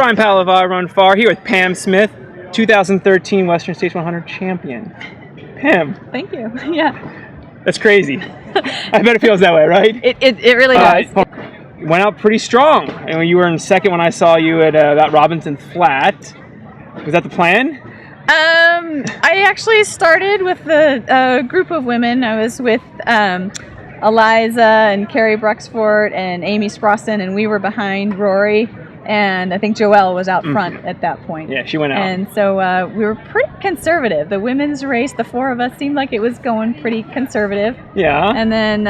Brian Palava, Run Far, here with Pam Smith, 2013 Western States 100 champion. Pam. Thank you. Yeah. That's crazy. I bet it feels that way, right? It really does. You went out pretty strong. And you were in second when I saw you at that Robinson Flat. Was that the plan? I actually started with a group of women. I was with Eliza and Carrie Bruxford and Amy Sproston, and we were behind Rory. And I think Joelle was out front at that point. Yeah, she went out. And so we were pretty conservative. The women's race, the four of us, seemed like it was going pretty conservative. Yeah. And then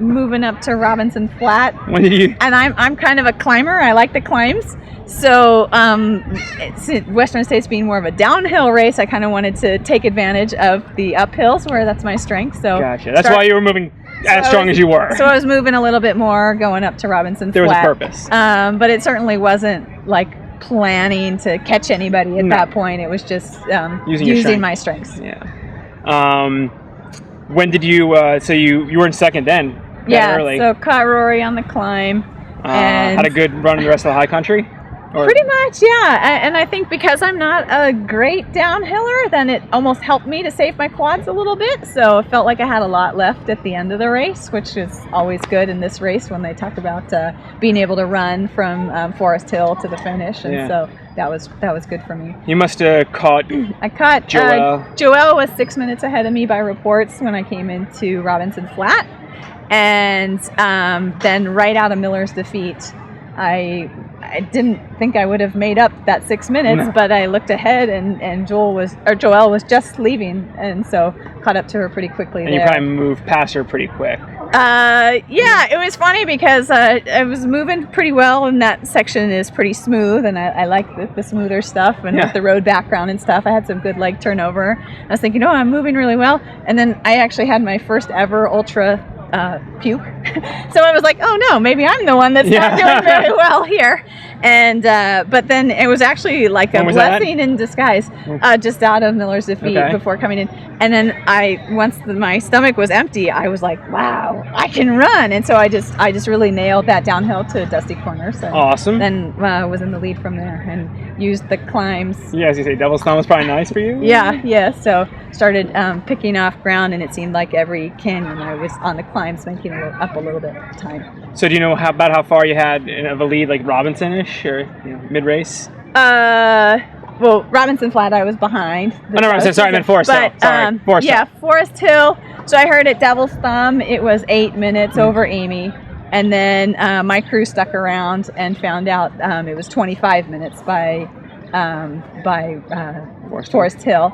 moving up to Robinson Flat. When did you? And I'm kind of a climber. I like the climbs. So Western States being more of a downhill race, I kind of wanted to take advantage of the uphills where that's my strength. So gotcha. That's why you were moving as strong as you were. So I was moving a little bit more going up to Robinson Flat. There was a purpose. But it certainly wasn't like planning to catch anybody at that point. It was just using my strengths. Yeah. When did you? So you were in second then. Yeah. Early. So caught Rory on the climb. And had a good run in the rest of the high country. Pretty much, yeah. And I think because I'm not a great downhiller, then it almost helped me to save my quads a little bit. So I felt like I had a lot left at the end of the race, which is always good in this race when they talk about being able to run from Forest Hill to the finish. And so that was good for me. You must have caught. I caught Joelle. Joelle was 6 minutes ahead of me by reports when I came into Robinson Flat, and then right out of Miller's defeat, I didn't think I would have made up that 6 minutes, but I looked ahead and Joelle was just leaving, and so caught up to her pretty quickly. And you probably moved past her pretty quick. Yeah, it was funny because I was moving pretty well, and that section is pretty smooth, and I like the smoother stuff, and with the road background and stuff, I had some good leg turnover. I was thinking, I'm moving really well, and then I actually had my first ever ultra puke. So I was like, oh no, maybe I'm the one that's not doing very well here. And but then it was actually like a blessing in disguise, just out of Miller's defeat before coming in. And then once my stomach was empty, I was like, wow, I can run. And so I just really nailed that downhill to Dusty Corners. And awesome. Then was in the lead from there and used the climbs. Yeah, as you say, Devil's Thumb was probably nice for you. Yeah. So started picking off ground, and it seemed like every canyon I was on the climbs, making it up a little bit at the time. So do you know about how far you had of a lead, like Robinson-ish or mid-race? Well, Robinson Flat I was behind. No, Robinson. Sorry, I meant Forest Hill. Sorry, Forest Hill. Forest Hill. So I heard at Devil's Thumb it was 8 minutes over Amy, and then my crew stuck around and found out it was 25 minutes by Forest Hill.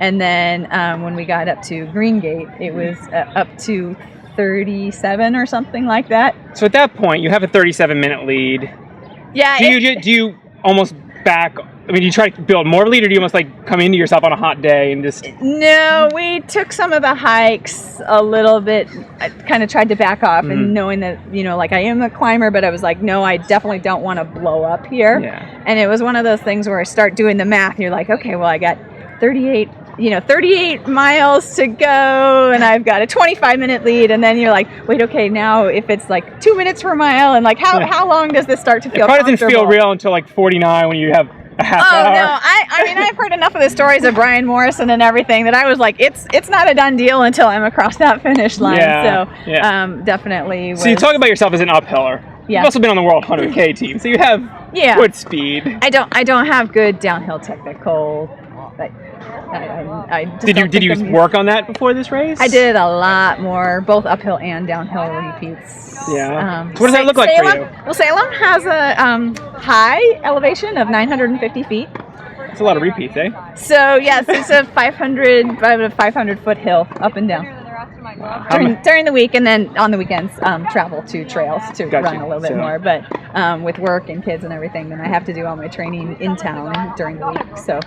And then when we got up to Green Gate, it was up to 37 or something like that. So at that point, you have a 37-minute lead. Yeah. Do you almost back? I mean, do you try to build more lead, or do you almost like come into yourself on a hot day and just? No, we took some of the hikes a little bit. I kind of tried to back off, and knowing that like I am a climber, but I was like, no, I definitely don't want to blow up here. Yeah. And it was one of those things where I start doing the math. And you're like, okay, well, I got 38 miles to go, and I've got a 25-minute lead, and then you're like, wait, okay, now if it's like 2 minutes per mile, and like how long does this start to feel? It probably doesn't feel real until like 49 when you have a half hour. Oh no, I mean I've heard enough of the stories of Brian Morrison and everything that I was like, it's not a done deal until I'm across that finish line. Definitely. So you talk about yourself as an uphiller. Yeah. You've also been on the World 100K team, so you have good speed. I don't have good downhill technical. Did you work on that before this race? I did a lot more, both uphill and downhill repeats. Yeah. What does that look like for you? Well, Salem has a high elevation of 950 feet. That's a lot of repeats, eh? So yes, it's a 500 foot hill up and down. Wow. During the week, and then on the weekends travel to trails to run a little bit more. But with work and kids and everything, then I have to do all my training in town during the week. So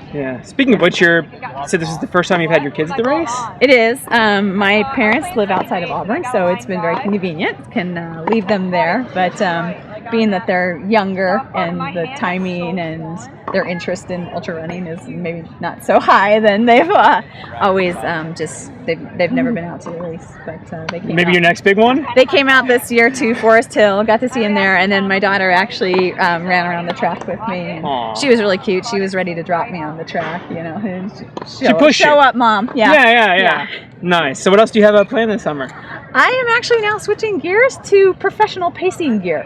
Speaking of which, you said this is the first time you've had your kids at the race? It is. My parents live outside of Auburn, so it's been very convenient. Can leave them there, but being that they're younger and the timing and their interest in ultra running is maybe not so high, then they've always they've never been out to the race, but they came Maybe out. your next big one? They came out this year to Forest Hill, got to see him there, and then my daughter actually ran around the track with me. And Aww. she was really cute. She was ready to drop me on the track, you know. And She pushed show you. up, Mom. Yeah. Yeah. Nice. So what else do you have planned this summer? I am actually now switching gears to professional pacing gear,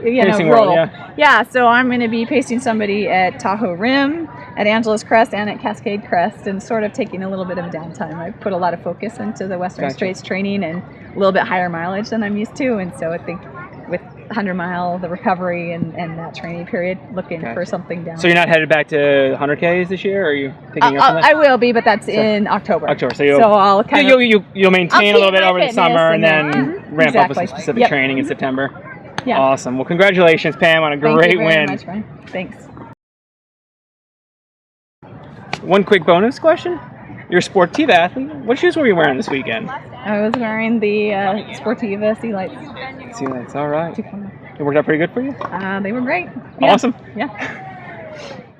Pacing roll. world, Yeah, so I'm going to be pacing somebody at Tahoe Rim, at Angeles Crest, and at Cascade Crest, and sort of taking a little bit of a downtime. I put a lot of focus into the Western Gotcha. Straits training and a little bit higher mileage than I'm used to, and so I think with 100-mile, the recovery and that training period, looking for something down. So you're not headed back to 100Ks this year, or are you picking up on that? I will be, but that's in October. October, so I'll kind of... You'll maintain a little bit over the summer and then ramp up with some Exactly. specific training in September. Yeah. Awesome. Well, congratulations, Pam, on a great Thank you very win. much, Brian. Thanks. One quick bonus question. You're a Sportiva athlete. What shoes were you wearing this weekend? I was wearing the Sportiva Sea Lights. Sea Lights, all right. 2.0. It worked out pretty good for you? They were great. Awesome. Yeah.